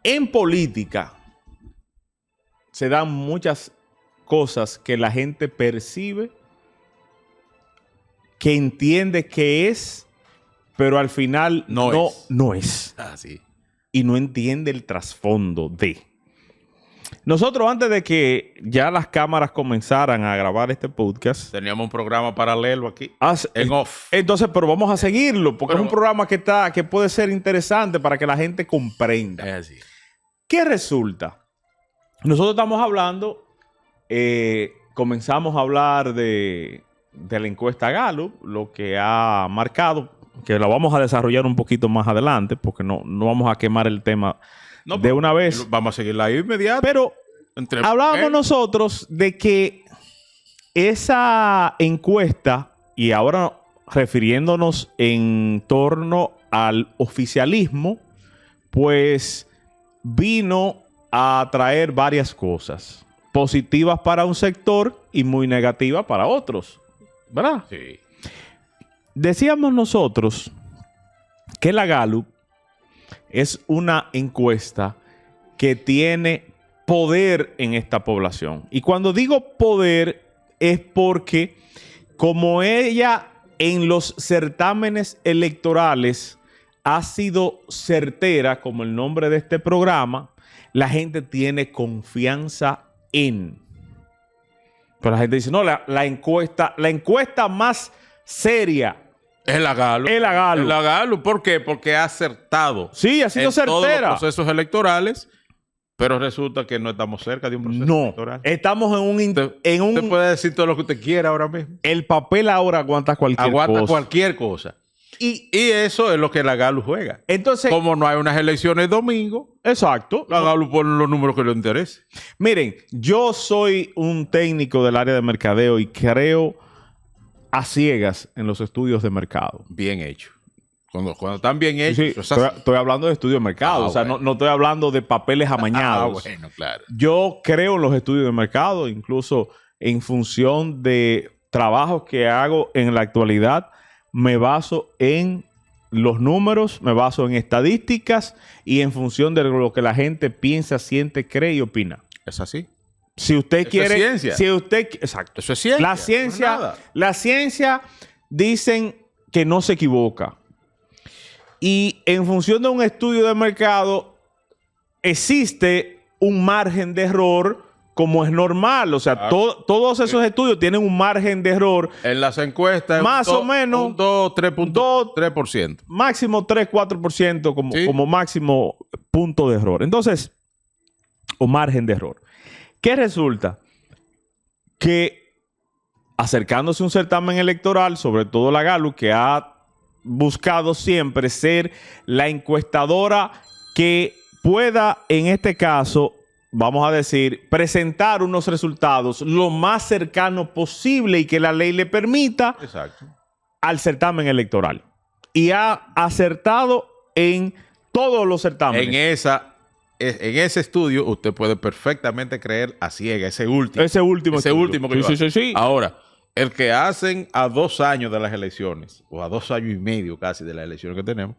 En política se dan muchas cosas que la gente percibe, que entiende que es, pero al final no es. Ah, sí. Y no entiende el trasfondo de. Nosotros, antes de que ya las cámaras comenzaran a grabar este podcast, Teníamos un programa paralelo aquí, en off. Entonces, pero vamos a seguirlo, porque Pero, es un programa que puede ser interesante para que la gente comprenda. Es así. ¿Qué resulta? Nosotros estamos hablando, comenzamos a hablar de la encuesta Gallup, lo que ha marcado, que la vamos a desarrollar un poquito más adelante, porque no vamos a quemar el tema de una vez. Vamos a seguirla ahí inmediato. Pero hablábamos nosotros de que esa encuesta, y ahora refiriéndonos en torno al oficialismo, pues vino a traer varias cosas positivas para un sector y muy negativas para otros, ¿verdad? Sí. Decíamos nosotros que la Gallup es una encuesta que tiene poder en esta población. Y cuando digo poder es porque como ella en los certámenes electorales ha sido certera, como el nombre de este programa, la gente tiene confianza en. Pero la gente dice, no, la encuesta más seria es la Gallup. Es la Gallup. Es la Gallup. ¿Por qué? Porque ha acertado. Sí, ha sido en certera. todos los procesos electorales, pero resulta que no estamos cerca de un proceso electoral. Estamos Usted puede decir todo lo que usted quiera ahora mismo. El papel ahora aguanta cualquier cosa. Y eso es lo que la Gallup juega. Entonces, como no hay unas elecciones domingo, exacto, la Gallup pone los números que le interesen. Miren, yo soy un técnico del área de mercadeo y creo a ciegas en los estudios de mercado. Bien hecho. Cuando están bien hechos. Sí, estoy hablando de estudios de mercado. O sea, bueno. no estoy hablando de papeles amañados. Bueno, claro. Yo creo en los estudios de mercado, incluso en función de trabajos que hago en la actualidad. Me baso en los números, me baso en estadísticas y en función de lo que la gente piensa, siente, cree y opina. ¿Es así? Si usted quiere... Eso es ciencia. Si usted, exacto. Eso es ciencia. La ciencia dicen que no se equivoca. Y en función de un estudio de mercado, existe un margen de error como es normal. O sea, todos esos estudios tienen un margen de error. En las encuestas, más o menos, un 3%. Máximo 3-4% como máximo punto de error. Entonces, o margen de error. ¿Qué resulta? Que acercándose a un certamen electoral, sobre todo la Gallup, que ha buscado siempre ser la encuestadora que pueda, en este caso, vamos a decir, presentar unos resultados lo más cercano posible y que la ley le permita al certamen electoral. Y ha acertado en todos los certámenes. En ese estudio, usted puede perfectamente creer a ciegas, ese último. Ese último que sí. Ahora, el que hacen a 2 años de las elecciones, o a 2 años y medio casi de las elecciones que tenemos,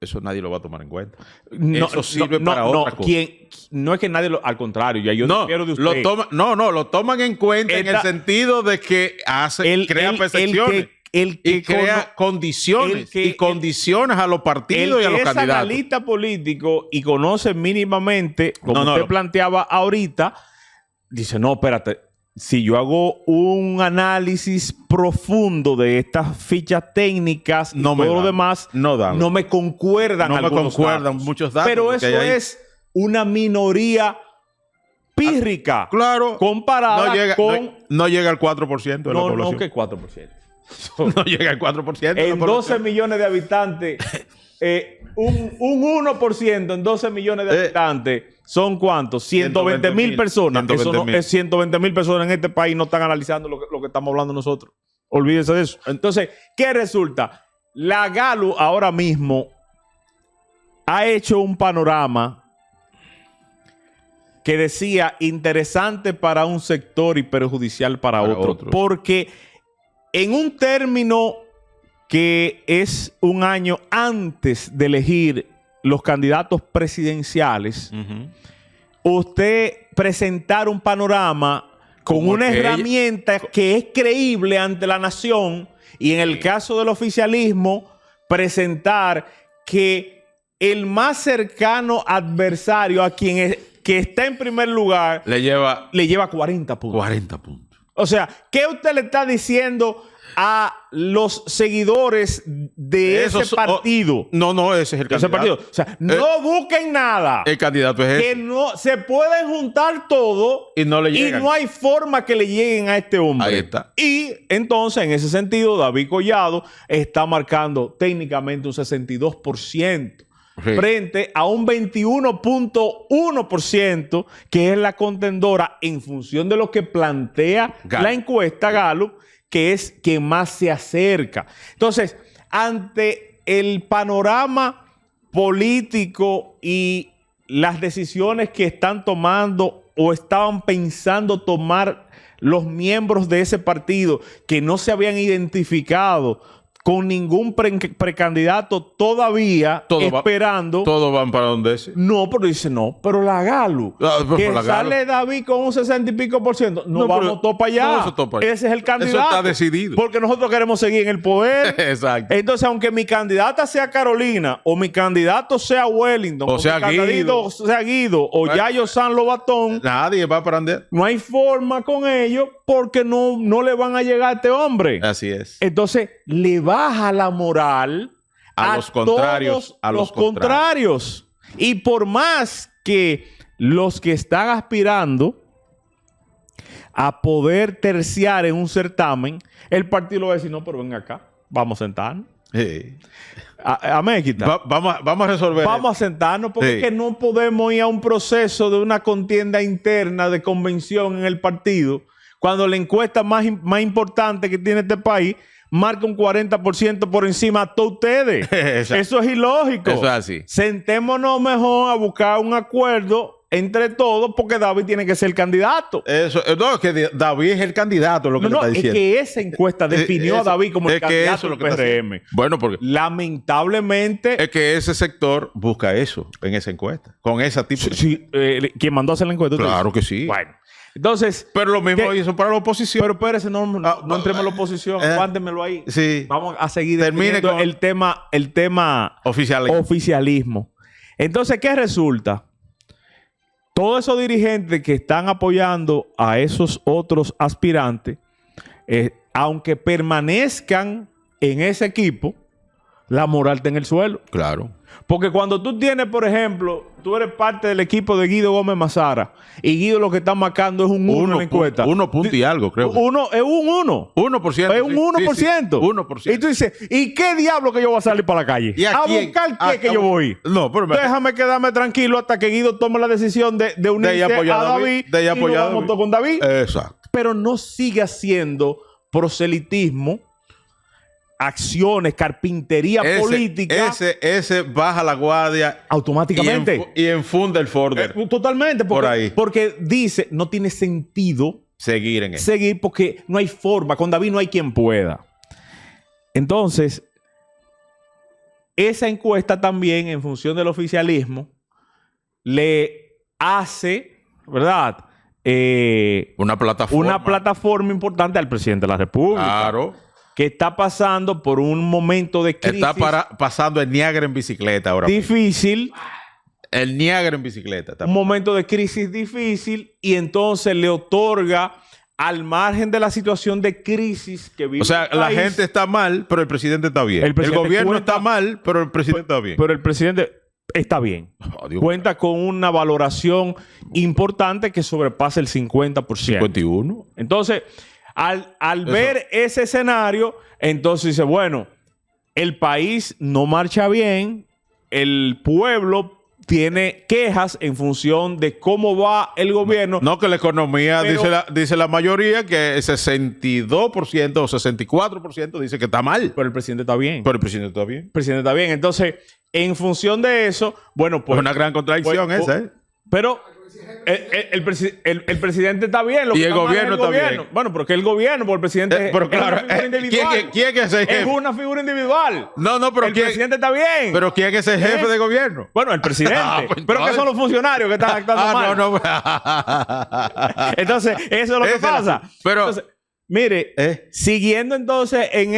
eso nadie lo va a tomar en cuenta. Eso sirve para otra cosa. No es que nadie al contrario, ya yo difiero de usted. Lo toman en cuenta en el sentido de que crea percepciones. Y crea condiciones y condiciones a los partidos y a los candidatos. El que es analista político y conoce mínimamente, como usted planteaba ahorita, dice, no, espérate, si yo hago un análisis profundo de estas fichas técnicas y todo lo demás, no me concuerdan muchos datos. Pero eso es una minoría pírrica. Claro. Comparada con... No llega al 4% de la población. No, que 4%. No llega al 4%. En 12 millones de habitantes, un 1% en 12 millones de habitantes, ¿son cuántos? 120,000 personas. Eso no es 120,000 personas en este país, no están analizando lo que estamos hablando nosotros. Olvídense de eso. Entonces, ¿qué resulta? La Gallup ahora mismo ha hecho un panorama que decía interesante para un sector y perjudicial para otro. Porque en un término que es un año antes de elegir los candidatos presidenciales, usted presentar un panorama con una herramienta que es creíble ante la nación y en el caso del oficialismo, presentar que el más cercano adversario a quien que está en primer lugar le lleva 40 puntos. 40 puntos. O sea, ¿qué usted le está diciendo a los seguidores de ese partido? No, ese es el candidato. O sea, no busquen nada. El candidato es ese. Que no se pueden juntar todo y no le llegan. Y no hay forma que le lleguen a este hombre. Ahí está. Y entonces, en ese sentido, David Collado está marcando técnicamente un 62%. Frente a un 21.1% que es la contendora en función de lo que plantea la encuesta Gallup, que es quien más se acerca. Entonces, ante el panorama político y las decisiones que están tomando o estaban pensando tomar los miembros de ese partido que no se habían identificado con ningún precandidato todavía esperando. Todos van para donde ese. No, pero dice no. Pero la Gallup, que sale David con un 60 y pico %, no vamos todos para allá. Ese es el candidato. Eso está decidido. Porque nosotros queremos seguir en el poder. Exacto. Entonces, aunque mi candidata sea Carolina, o mi candidato sea Wellington, o sea Guido, o Yayo San Lobatón, nadie va para andar. No hay forma con ellos porque no le van a llegar a este hombre. Así es. Entonces, le baja la moral a los contrarios. A los contrarios. Y por más que los que están aspirando a poder terciar en un certamen, el partido lo va a decir, no, pero ven acá, vamos a sentarnos. Sí. Vamos a resolver. Vamos a sentarnos porque es que no podemos ir a un proceso de una contienda interna de convención en el partido cuando la encuesta más importante que tiene este país marca un 40% por encima de todos ustedes. Eso es ilógico. Eso es así. Sentémonos mejor a buscar un acuerdo entre todos porque David tiene que ser el candidato. No, es que David es el candidato, lo que le está diciendo. Es que esa encuesta definió a David como el candidato del PRM. Bueno, porque lamentablemente es que ese sector busca eso en esa encuesta. Con ese tipo de... Sí, ¿quién mandó a hacer la encuesta? Claro que sí. Bueno. Entonces, pero lo mismo hizo para la oposición. Pero espérese, no entremos en la oposición. Aguántemelo ahí. Sí. Vamos a seguir definiendo el tema oficialismo. Entonces, ¿qué resulta? Todos esos dirigentes que están apoyando a esos otros aspirantes, aunque permanezcan en ese equipo, la moral está en el suelo. Claro. Porque cuando tú tienes, por ejemplo, tú eres parte del equipo de Guido Gómez Mazara y Guido lo que está marcando es un 1 en la encuesta. 1 punto y algo, creo. Es un 1. 1%. Es un 1%. Sí, 1%. Y tú dices, ¿y qué diablo que yo voy a salir para la calle? ¿A buscar qué que yo voy? No, pero déjame quedarme tranquilo hasta que Guido tome la decisión de unirse a David. De apoyar a David. Con David. Exacto. Pero no sigue haciendo proselitismo, acciones, carpintería política. Ese baja la guardia automáticamente y enfunda el folder. Totalmente. Porque dice, no tiene sentido seguir porque no hay forma. Con David no hay quien pueda. Entonces, esa encuesta también, en función del oficialismo, le hace, ¿verdad? Una plataforma importante al presidente de la República. Claro. Que está pasando por un momento de crisis. Está pasando el Niágara en bicicleta ahora. Difícil. El Niágara en bicicleta. Un momento de crisis difícil y entonces le otorga al margen de la situación de crisis que vive. O sea, la gente está mal, pero el presidente está bien. El gobierno está mal, pero el presidente está bien. Pero el presidente está bien. Cuenta con una valoración importante que sobrepasa el 50%. 51. Entonces, al ver ese escenario, entonces dice, bueno, el país no marcha bien, el pueblo tiene quejas en función de cómo va el gobierno. No, que la economía, dice la mayoría, que el 62% o 64% dice que está mal. Pero el presidente está bien. Pero el presidente está bien. El presidente está bien. Entonces, en función de eso, bueno, pues... Es una gran contradicción esa, ¿eh? Pero el presidente está bien. Y el gobierno está bien. Bueno, porque el gobierno, porque el presidente pero claro, es una figura individual. ¿quién es el jefe? Es una figura individual. No, pero el presidente está bien. Pero ¿quién es el jefe de gobierno? Bueno, el presidente. Pues pero que son los funcionarios que están actuando mal. No. Entonces, eso es lo que pasa. Pero... Entonces, mire, siguiendo entonces en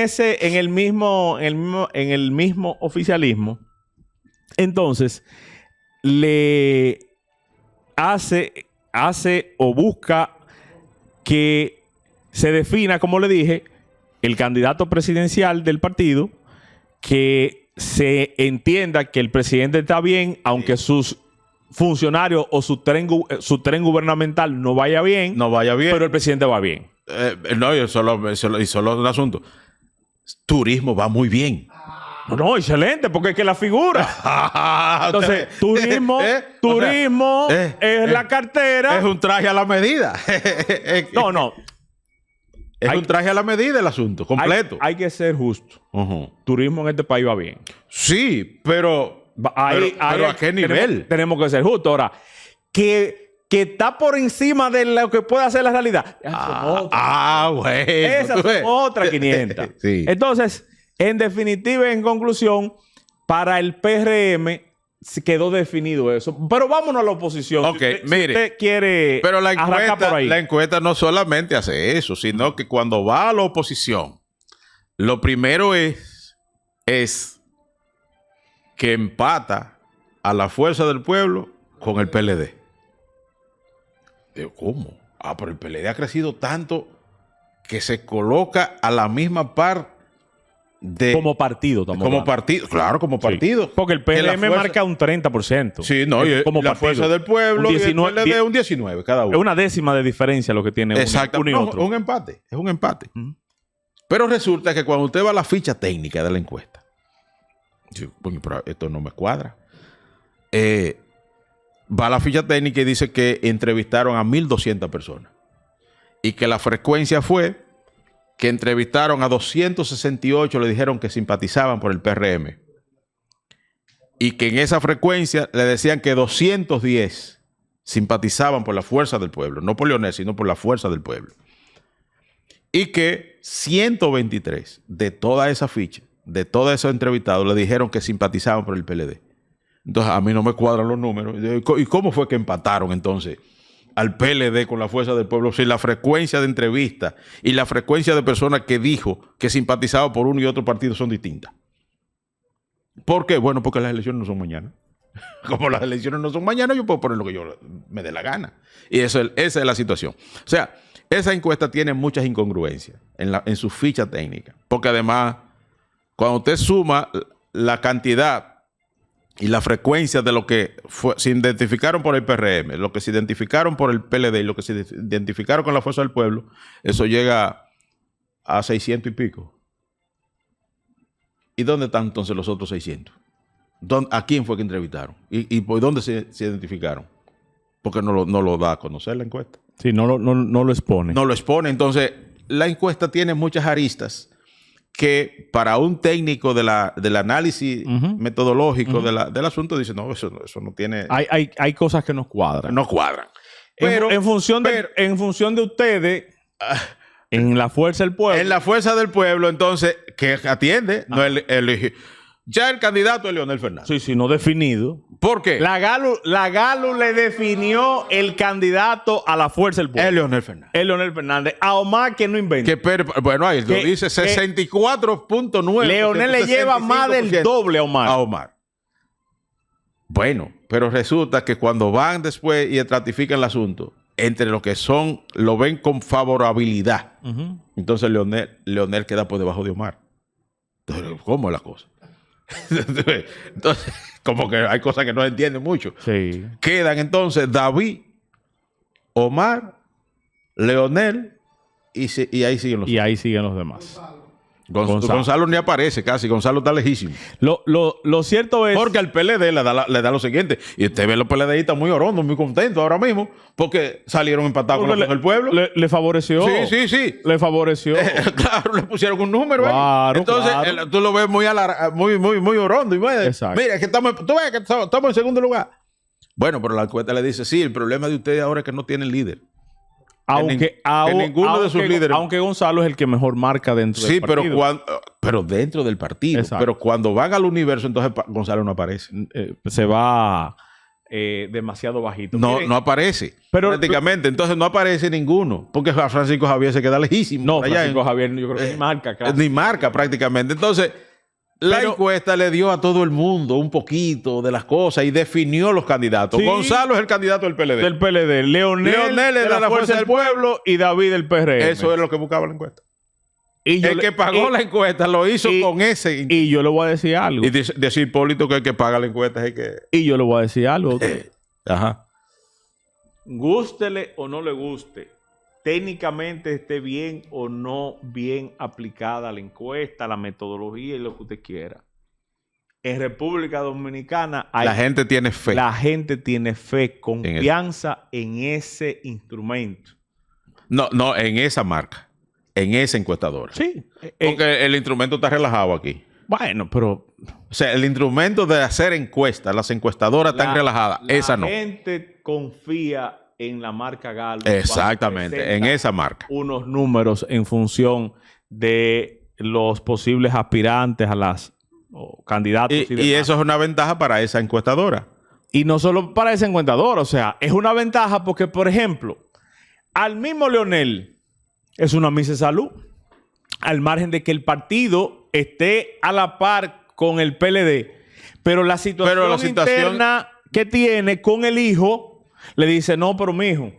el mismo oficialismo, entonces le hace o busca que se defina, como le dije, el candidato presidencial del partido, que se entienda que el presidente está bien, aunque sus funcionarios o su tren gubernamental no vaya bien, pero el presidente va bien. No, y solo un asunto. Turismo va muy bien. No, excelente, porque es que la figura. Entonces, turismo es la cartera. Es un traje a la medida. No. Es un traje a la medida el asunto, completo. Hay que ser justo. Turismo en este país va bien. Sí, pero ¿a qué nivel? Tenemos que ser justos. Ahora, que está por encima de lo que puede hacer la realidad. Bueno. Esas son otras 500. Sí. Entonces, en definitiva, en conclusión, para el PRM quedó definido eso. Pero vámonos a la oposición. Ok, si mire. usted quiere pero la la encuesta no solamente hace eso, sino que cuando va a la oposición, lo primero es que empata a la Fuerza del Pueblo con el PLD. Digo, ¿cómo? Pero el PLD ha crecido tanto que se coloca a la misma par de... Como partido. Claro, como partido. Sí, porque el PRM marca un 30%. Sí, no, y como la partido. Fuerza del Pueblo y el PLD un 19 cada uno. Es una décima de diferencia lo que tiene uno y otro. Un empate, es un empate. Pero resulta que cuando usted va a la ficha técnica de la encuesta, bueno, pero esto no me cuadra. Va a la ficha técnica y dice que entrevistaron a 1,200 personas. Y que la frecuencia fue que entrevistaron a 268, le dijeron que simpatizaban por el PRM. Y que en esa frecuencia le decían que 210 simpatizaban por la Fuerza del Pueblo. No por Leonel, sino por la Fuerza del Pueblo. Y que 123 de toda esa ficha, de todos esos entrevistados, le dijeron que simpatizaban por el PLD. Entonces, a mí no me cuadran los números. ¿Y cómo fue que empataron entonces al PLD con la Fuerza del Pueblo si la frecuencia de entrevistas y la frecuencia de personas que dijo que simpatizaba por uno y otro partido son distintas? ¿Por qué? Bueno, porque las elecciones no son mañana. Como las elecciones no son mañana, yo puedo poner lo que yo me dé la gana. Y esa es la situación. O sea, esa encuesta tiene muchas incongruencias en su ficha técnica. Porque además, cuando usted suma la cantidad y la frecuencia de lo que se identificaron por el PRM, lo que se identificaron por el PLD y lo que se identificaron con la Fuerza del Pueblo, eso llega a 600 y pico. ¿Y dónde están entonces los otros 600? ¿A quién fue que entrevistaron? ¿Y por dónde se identificaron? Porque no lo da a conocer la encuesta. Sí, no lo expone. No lo expone. Entonces, la encuesta tiene muchas aristas que para un técnico del análisis metodológico del asunto dice, no, eso no tiene... Hay cosas que nos cuadran. No cuadran. Pero en función de ustedes, en la Fuerza del Pueblo. En la Fuerza del Pueblo, entonces, que atiende, no ya el candidato es Leonel Fernández. Sí, no definido. ¿Por qué? La Galo le definió el candidato a la Fuerza del Pueblo. Es Leonel Fernández. A Omar que no inventa. Bueno, ahí lo dice 64.9. Leonel le lleva más del doble a Omar. Bueno, pero resulta que cuando van después y estratifican el asunto, entre los que lo ven con favorabilidad. Entonces Leonel queda por debajo de Omar. Entonces, ¿cómo es la cosa? Entonces, como que hay cosas que no entienden mucho. Sí. Quedan entonces David, Omar, Leonel y ahí siguen los demás. Gonzalo ni aparece casi. Gonzalo está lejísimo. Lo cierto es... Porque al PLD le da lo siguiente. Y usted ve los PLDistas muy orondos, muy contentos ahora mismo, porque salieron empatados con el pueblo. Le favoreció. Sí. Le favoreció. Claro, le pusieron un número. Claro, entonces, tú lo ves muy orondo. Y exacto. Mira, que estamos en segundo lugar. Bueno, pero la encuesta le dice, sí, el problema de ustedes ahora es que no tienen líder. Aunque ninguno de sus líderes. Aunque Gonzalo es el que mejor marca dentro del partido. Pero dentro del partido. Exacto. Pero cuando van al universo, entonces Gonzalo no aparece. Se va demasiado bajito. No, Miren, no aparece. Prácticamente. Entonces no aparece ninguno. Porque a Francisco Javier se queda lejísimo. No, Francisco Javier yo creo que ni marca. Casi. Ni marca prácticamente. Entonces, la encuesta le dio a todo el mundo un poquito de las cosas y definió los candidatos. Sí. Gonzalo es el candidato del PLD. Del PLD. Leonel de la Fuerza del Pueblo y David del PRM. Eso es lo que buscaba la encuesta. El que pagó la encuesta lo hizo con ese. Y yo le voy a decir algo. Y decir Hipólito que el que paga la encuesta es el que... Y yo le voy a decir algo. Ajá. Gústele o no le guste, técnicamente esté bien o no bien aplicada la encuesta, la metodología y lo que usted quiera. En República Dominicana la gente tiene fe. La gente tiene fe, confianza en ese instrumento. No, en esa marca. En esa encuestadora. Sí. Porque el instrumento está relajado aquí. Bueno, pero... O sea, el instrumento de hacer encuestas, las encuestadoras están relajadas. Esa no. La gente confía en la marca Galo. Exactamente, en esa marca. Unos números en función de los posibles aspirantes a las candidatos. Y eso es una ventaja para esa encuestadora. Y no solo para esa encuestadora. O sea, es una ventaja porque, por ejemplo, al mismo Leonel... Es una misa de salud. Al margen de que el partido esté a la par con el PLD. Pero la situación interna que tiene con el hijo le dice, no, pero mi hijo.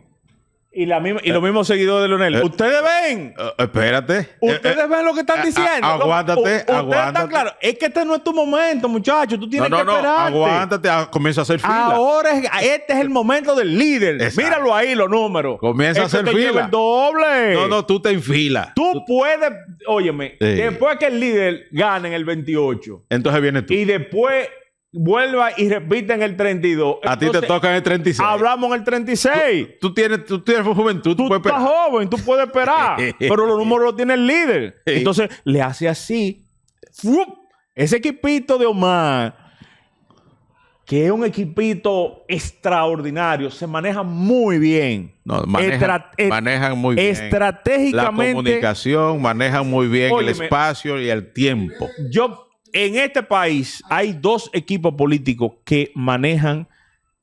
Y los mismos seguidores de Leonel. Ustedes ven. Espérate. Ustedes ven lo que están diciendo. Aguántate. Ustedes están claros. Es que este no es tu momento, muchacho. Tú tienes que esperarte. Aguántate. Comienza a hacer fila. Ahora este es el momento del líder. Exacto. Míralo ahí, los números. Comienza a hacer fila. Lleva el doble. No, tú te enfilas. Tú puedes... Óyeme. Sí. Después que el líder gane en el 28. Entonces viene tú. Y después... vuelva y repita en el 32. A ti te toca en el 36. Hablamos en el 36. Tú tienes juventud. Tú estás joven, tú puedes esperar. Pero los números los tiene el líder. Entonces, le hace así. ¡Fup! Ese equipito de Omar, que es un equipito extraordinario, se maneja muy bien. No, manejan muy bien. Estratégicamente. La comunicación, manejan muy bien el espacio y el tiempo. En este país hay dos equipos políticos que manejan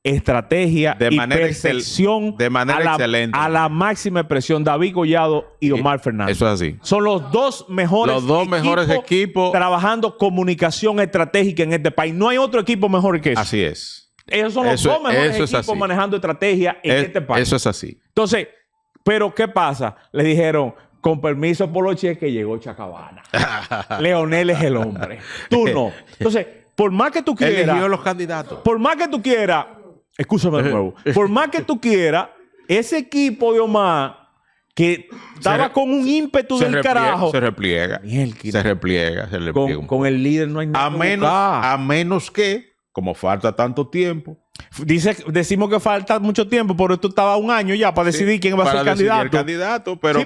estrategia y percepción de manera excelente. A la máxima expresión. David Collado y Omar Fernández. Eso es así. Son los dos mejores equipos trabajando comunicación estratégica en este país. No hay otro equipo mejor que eso. Así es. Esos son los dos mejores equipos manejando estrategia en este país. Eso es así. Entonces, ¿pero qué pasa? Le dijeron... Con permiso por los cheques llegó Chacabana. Leonel es el hombre. Tú no. Entonces, por más que tú quieras... Eligió los candidatos. Por más que tú quieras... Escúchame de nuevo. Por más que tú quieras, ese equipo de Omar que estaba con un ímpetu del carajo... Se repliega. Se repliega. Con el líder no hay nada. A menos que, como falta tanto tiempo... Decimos que falta mucho tiempo, pero esto estaba un año ya para decidir quién va a ser el candidato. Pero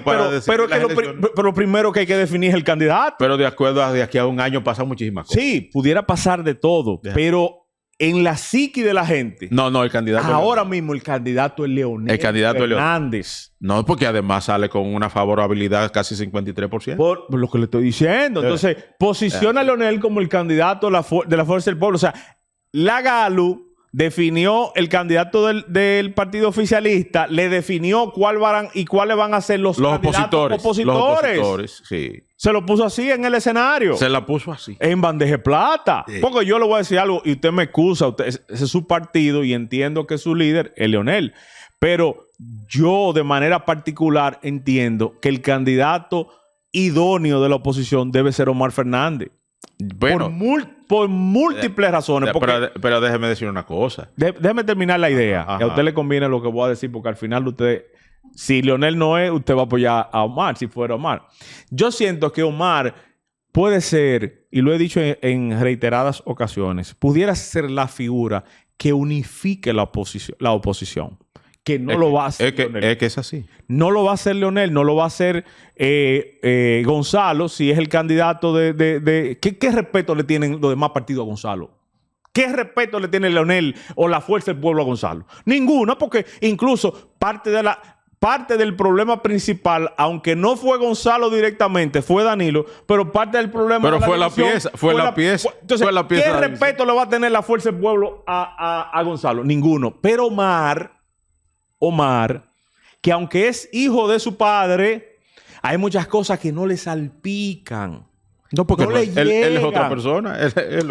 lo primero que hay que definir es el candidato. Pero de acuerdo a de aquí a un año pasan muchísimas cosas. Sí, pudiera pasar de todo, pero en la psiqui de la gente. No, el candidato. Ahora mismo el candidato es Leonel Fernández. No, porque además sale con una favorabilidad casi 53%. Por lo que le estoy diciendo. Entonces, posiciona a Leonel como el candidato de la Fuerza del Pueblo. O sea, la Galu definió el candidato del partido oficialista, le definió cuáles van a ser los opositores. Los opositores, sí. Se lo puso así en el escenario. Se la puso así. En bandeja de plata. Sí. Porque yo le voy a decir algo y usted me excusa. Ese es su partido y entiendo que su líder es Leonel. Pero yo de manera particular entiendo que el candidato idóneo de la oposición debe ser Omar Fernández. Bueno, por múltiples razones. Pero déjeme decir una cosa. Déjeme terminar la idea. A usted le conviene lo que voy a decir porque al final usted, si Leonel no es, usted va a apoyar a Omar, si fuera Omar. Yo siento que Omar puede ser, y lo he dicho en reiteradas ocasiones, pudiera ser la figura que unifique la oposición. Que no lo va a hacer Leonel. Es que es así. No lo va a hacer Leonel, no lo va a hacer Gonzalo, si es el candidato de ¿Qué respeto le tienen los demás partidos a Gonzalo? ¿Qué respeto le tiene Leonel o la Fuerza del Pueblo a Gonzalo? Ninguno, porque incluso parte del problema principal, aunque no fue Gonzalo directamente, fue Danilo, pero parte del problema... Pero fue la pieza, Entonces, ¿qué respeto le va a tener la Fuerza del Pueblo a Gonzalo? Ninguno. Pero Omar, que aunque es hijo de su padre, hay muchas cosas que no le salpican. No, porque no le él es otra persona.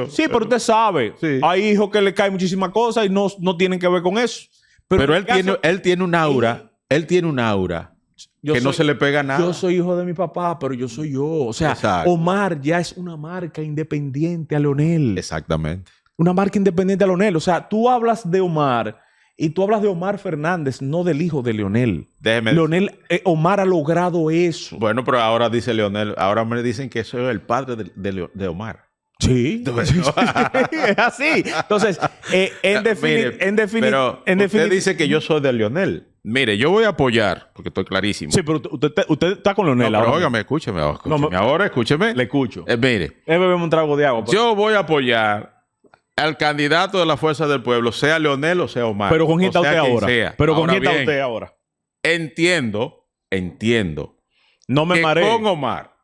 Sí, pero usted sabe. Sí. Hay hijos que le caen muchísimas cosas y no tienen que ver con eso. Pero él tiene un aura. Él tiene un aura que no se le pega nada. Yo soy hijo de mi papá, pero yo soy yo. O sea, exacto. Omar ya es una marca independiente a Leonel. Exactamente. Una marca independiente a Leonel. O sea, tú hablas de Omar y tú hablas de Omar Fernández, no del hijo de Leonel. Omar ha logrado eso. Bueno, pero ahora dice Leonel, ahora me dicen que soy el padre de Omar. Sí, es así. Entonces, usted dice que yo soy de Leonel. Mire, yo voy a apoyar, porque estoy clarísimo. Sí, pero usted está con Leonel. No, pero óigame, escúcheme ahora, escúcheme. Le escucho. Mire. Bebemos un trago de agua. Yo voy a apoyar al candidato de la Fuerza del Pueblo, sea Leonel o sea Omar. Pero con quién está usted ahora. Pero con quién está usted ahora. Entiendo. No me mareo. Con Omar,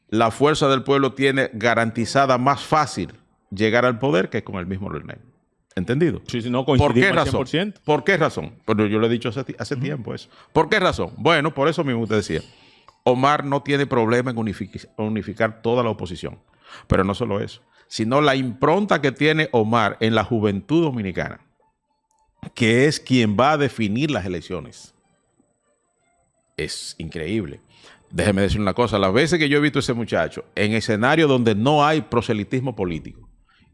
la Fuerza del Pueblo tiene garantizada más fácil llegar al poder que con el mismo Leonel. ¿Entendido? Sí, no coincidimos. ¿Por qué razón? 100%. ¿Por qué razón? Pero yo lo he dicho hace tiempo eso. ¿Por qué razón? Bueno, por eso mismo usted decía. Omar no tiene problema en unificar toda la oposición. Pero no solo eso, sino la impronta que tiene Omar en la juventud dominicana, que es quien va a definir las elecciones. Es increíble. Déjeme decir una cosa. Las veces que yo he visto a ese muchacho en escenarios donde no hay proselitismo político,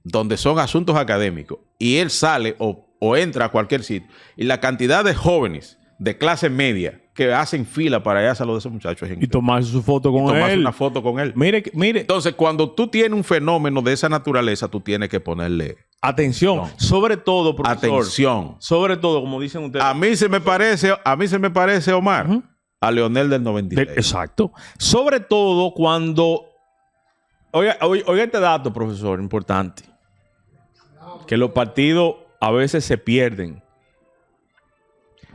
donde son asuntos académicos, y él sale o entra a cualquier sitio, y la cantidad de jóvenes de clase media que hacen fila para ir a saludar a ese muchacho es increíble. Y tomarse su foto con él. Tomarse una foto con él. Mire. Entonces, cuando tú tienes un fenómeno de esa naturaleza, tú tienes que ponerle... Atención. No. Sobre todo, profesor. Atención. Sobre todo, como dicen ustedes. A mí se me parece Omar, a Leonel del 96. Exacto. Sobre todo cuando... Oiga este dato, profesor, importante. Que los partidos a veces se pierden.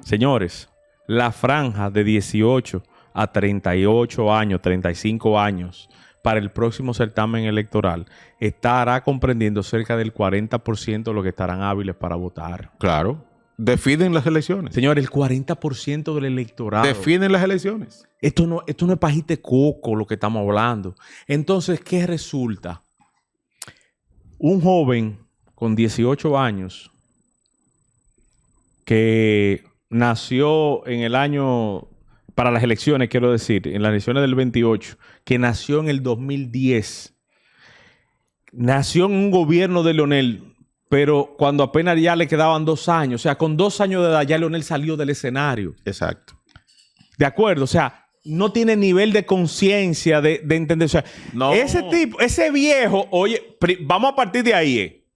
Señores, la franja de 18 a 38 años, 35 años, para el próximo certamen electoral, estará comprendiendo cerca del 40% de los que estarán hábiles para votar. Claro. Definen las elecciones. Señores, el 40% del electorado. Definen las elecciones. Esto no es pajite coco lo que estamos hablando. Entonces, ¿qué resulta? Un joven con 18 años que nació en el año, para las elecciones, quiero decir, en las elecciones del 28, que nació en el 2010, nació en un gobierno de Leonel, pero cuando apenas ya le quedaban 2 años, o sea, con 2 años de edad ya Leonel salió del escenario. Exacto. ¿De acuerdo? O sea, no tiene nivel de conciencia de entender. O sea, no. Ese viejo, oye, vamos a partir de ahí,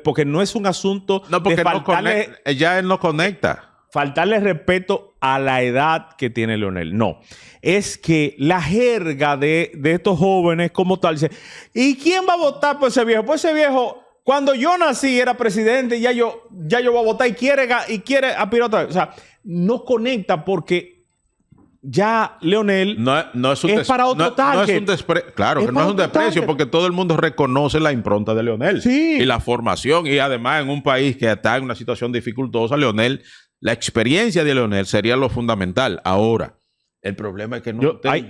porque no es un asunto de faltarle, ya él no conecta. Faltarle respeto a la edad que tiene Leonel. No. Es que la jerga de estos jóvenes como tal dice, ¿y quién va a votar por ese viejo? Pues ese viejo, cuando yo nací era presidente, ya yo voy a votar y quiere aspirar otra vez. O sea, no conecta porque ya Leonel no es para otro target. Claro que no es un desprecio porque todo el mundo reconoce la impronta de Leonel. Sí. Y la formación. Y además en un país que está en una situación dificultosa, la experiencia de Leonel sería lo fundamental. Ahora, el problema es que hay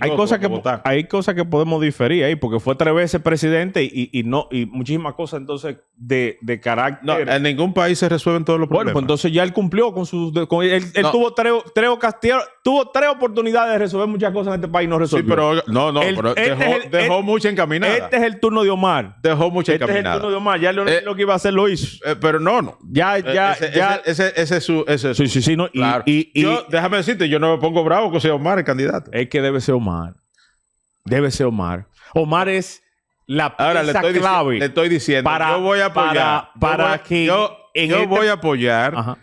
cosas que podemos diferir ahí, porque fue 3 veces presidente y muchísimas cosas entonces de carácter. No, en ningún país se resuelven todos los problemas. Bueno, pues entonces ya él cumplió con sus... Él tuvo 3 oportunidades de resolver muchas cosas en este país y no resolvió. Sí, pero dejó mucha encaminada. Este es el turno de Omar. Dejó mucha encaminada. Este es el turno de Omar. Ya lo que iba a hacer lo hizo. Pero no. Ese es su... Sí. No, claro. Déjame decirte, yo no me pongo bravo que sea Omar el candidato. Es que debe ser Omar. Omar es la pieza clave. Le estoy diciendo, yo voy a apoyar. Yo voy a apoyar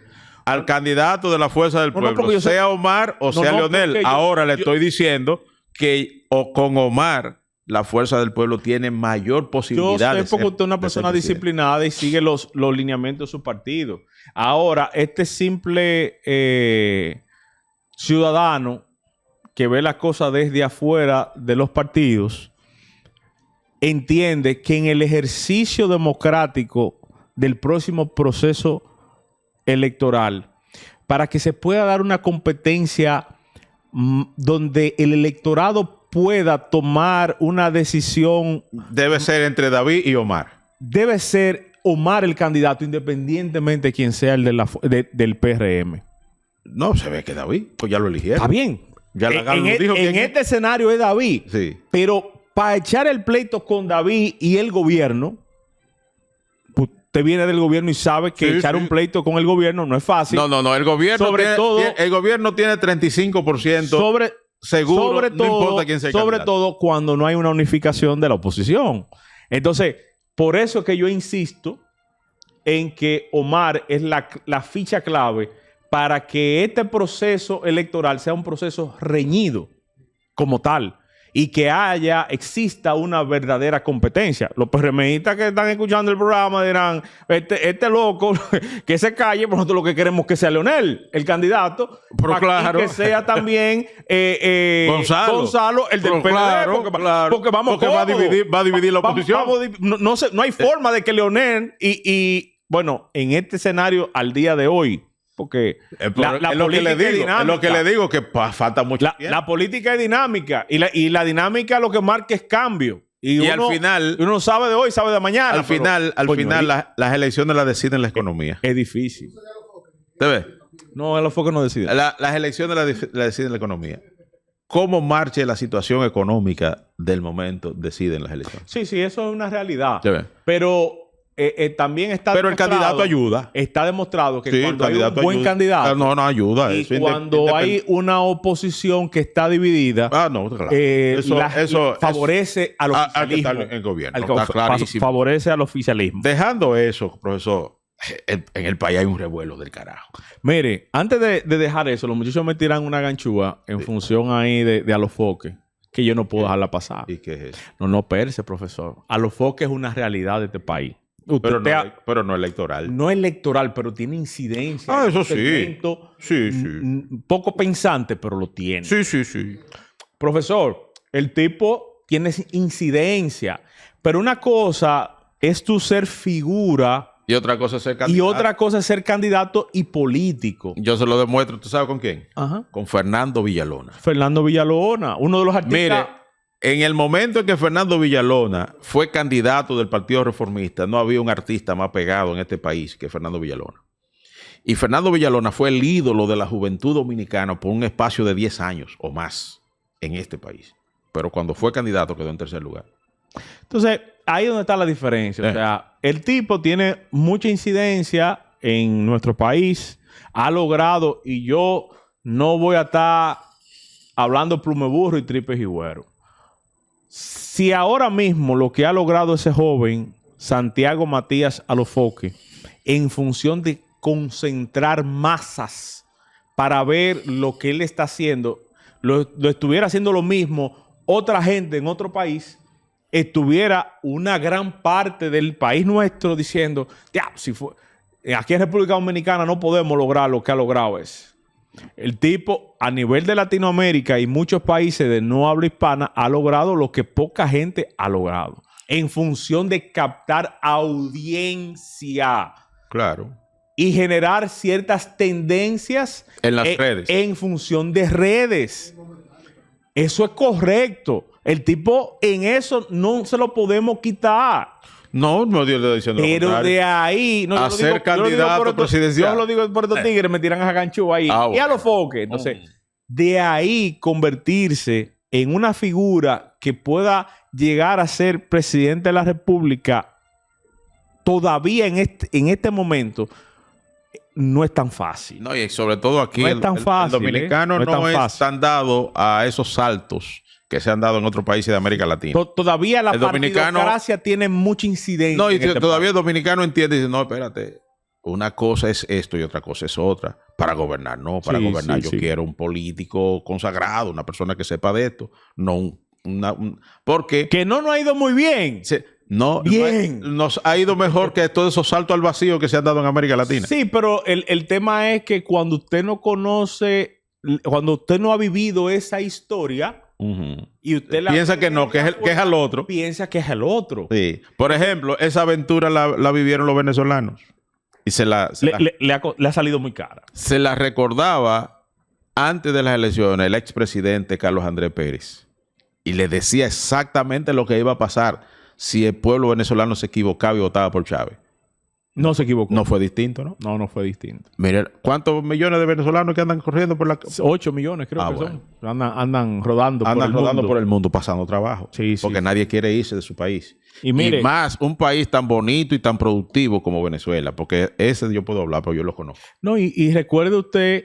al candidato de la Fuerza del Pueblo, sea Omar o sea Leonel. Ahora le estoy diciendo que con Omar la fuerza del pueblo tiene mayor posibilidad Yo de sé porque ser, usted es una de ser persona presidente. disciplinada y sigue los lineamientos de su partido. Ahora, este simple ciudadano que ve las cosas desde afuera de los partidos entiende que en el ejercicio democrático del próximo proceso electoral, para que se pueda dar una competencia donde el electorado pueda tomar una decisión, Debe ser entre David y Omar. debe ser Omar el candidato, independientemente de quién sea el del PRM. No, se ve que David, pues ya lo eligieron. Está bien. Ya la Galo lo dijo. En este escenario es David. Sí. Pero para echar el pleito con David y el gobierno, usted viene del gobierno y sabe que Sí, echar sí. un pleito con el gobierno no es fácil. No, el gobierno el gobierno tiene 35% seguro, no importa quién sea el sobre candidato. todo cuando no hay una unificación de la oposición. Entonces, por eso es que yo insisto en que Omar es la ficha clave para que este proceso electoral sea un proceso reñido como tal y que exista una verdadera competencia. Los PRMistas que están escuchando el programa dirán, este loco, que se calle, porque nosotros lo que queremos es que sea Leonel, el candidato, Pero claro. y que sea también Gonzalo, el del Pero PLD, claro, porque vamos porque va a dividir la oposición. no hay forma de que Leonel y bueno, en este escenario al día de hoy, porque Es lo que le digo, que falta mucho tiempo. la política es dinámica y la dinámica lo que marca es cambio. Y al final, uno sabe de hoy, sabe de mañana. al final las elecciones las deciden la economía. Es difícil. ¿Te ves? No, es lo que no decide. Las elecciones las deciden la economía. Cómo marche la situación económica del momento deciden las elecciones. Sí, eso es una realidad. ¿Te ves? Pero también está Pero el candidato ayuda. Está demostrado que Sí, cuando el hay un candidato buen ayuda. candidato No ayuda. y Eso cuando hay una oposición que está dividida, no, claro. Eso favorece al oficialismo. que está en gobierno. Está clarísimo. Favorece al oficialismo. Dejando eso, profesor, en el país hay un revuelo del carajo. Mire, antes de dejar eso, los muchachos me tiran una ganchúa en función ahí de Alofoque, que yo no puedo dejarla pasar. ¿Y qué es eso? No, espérese, profesor. Alofoque es una realidad de este país. Pero no electoral. No electoral, pero tiene incidencia. Eso Un sí. segmento Sí. Poco pensante, pero lo tiene. Sí. Profesor, el tipo tiene incidencia, pero una cosa es tu ser figura Y otra cosa es ser candidato. y otra cosa es ser candidato y político. Yo se lo demuestro. ¿Tú sabes con quién? Ajá. Con Fernando Villalona. Fernando Villalona, uno de los artistas. Mire, en el momento en que Fernando Villalona fue candidato del Partido Reformista, no había un artista más pegado en este país que Fernando Villalona. Y Fernando Villalona fue el ídolo de la juventud dominicana por un espacio de 10 años o más en este país. Pero cuando fue candidato quedó en tercer lugar. Entonces, ahí es donde está la diferencia. O sea, el tipo tiene mucha incidencia en nuestro país, ha logrado, y yo no voy a estar hablando plume burro y tripes y güero. Si ahora mismo lo que ha logrado ese joven, Santiago Matías Alofoque, en función de concentrar masas para ver lo que él está haciendo, lo estuviera haciendo lo mismo otra gente en otro país, estuviera una gran parte del país nuestro diciendo, aquí en República Dominicana no podemos lograr lo que ha logrado ese. El tipo, a nivel de Latinoamérica y muchos países de no habla hispana, ha logrado lo que poca gente ha logrado. En función de captar audiencia. Claro. Y generar ciertas tendencias en las redes. En función de redes. Eso es correcto. El tipo en eso no se lo podemos quitar. No yo le estoy diciendo pero lo contrario. De ahí... No, a ser candidato presidencial. Yo lo digo por estos tigres, me tiran a gancho ahí. Y a los foques. Entonces, de ahí convertirse en una figura que pueda llegar a ser presidente de la República todavía en este momento no es tan fácil. No, y sobre todo aquí no es tan fácil, el dominicano no es tan dado a esos saltos que se han dado en otros países de América Latina. Todavía la partidocracia tiene mucha incidencia. No, y todavía el dominicano entiende y dice, no, espérate, una cosa es esto y otra cosa es otra. Para gobernar, no. Para gobernar yo quiero un político consagrado, una persona que sepa de esto, no porque Que no nos ha ido muy bien. Bien. nos ha ido mejor que todos esos saltos al vacío que se han dado en América Latina. Sí, pero el tema es que cuando usted no conoce, cuando usted no ha vivido esa historia y usted piensa que no, que es al otro. Piensa que es el otro. Sí. Por ejemplo, esa aventura la vivieron los venezolanos. Y le ha salido muy cara. Se la recordaba antes de las elecciones el expresidente Carlos Andrés Pérez. Y le decía exactamente lo que iba a pasar si el pueblo venezolano se equivocaba y votaba por Chávez. No se equivocó. No fue distinto, ¿no? No fue distinto. Mire, ¿cuántos millones de venezolanos que andan corriendo por la... 8 millones creo que bueno. son. Andan rodando por el mundo pasando trabajo. Sí, porque nadie quiere irse de su país. Y mire, más un país tan bonito y tan productivo como Venezuela. Porque ese yo puedo hablar, pero yo lo conozco. No, y recuerde usted,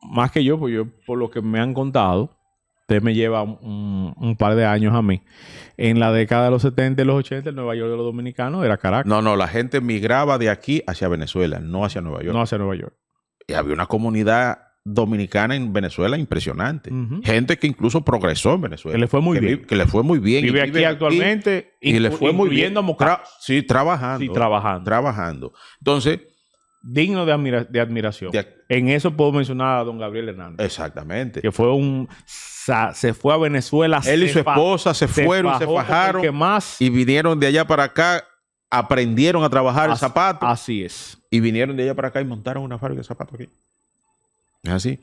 más que yo, pues yo, por lo que me han contado, usted me lleva un par de años a mí. En la década de los 70 y los 80, el Nueva York de los dominicanos era Caracas. No, la gente migraba de aquí hacia Venezuela, no hacia Nueva York. No hacia Nueva York. Y había una comunidad dominicana en Venezuela impresionante. Gente que incluso progresó en Venezuela. Que le fue muy bien. Que le fue muy bien. Vive aquí actualmente. Y le fue muy bien. Sí, trabajando. Sí, trabajando. Entonces... digno de admiración. En eso puedo mencionar a don Gabriel Hernández. Exactamente. Que fue se fue a Venezuela. Él y su esposa se fueron y se fajaron. Y vinieron de allá para acá, aprendieron a trabajar el zapato. Así es. Y vinieron de allá para acá y montaron una fábrica de zapatos aquí. Es así.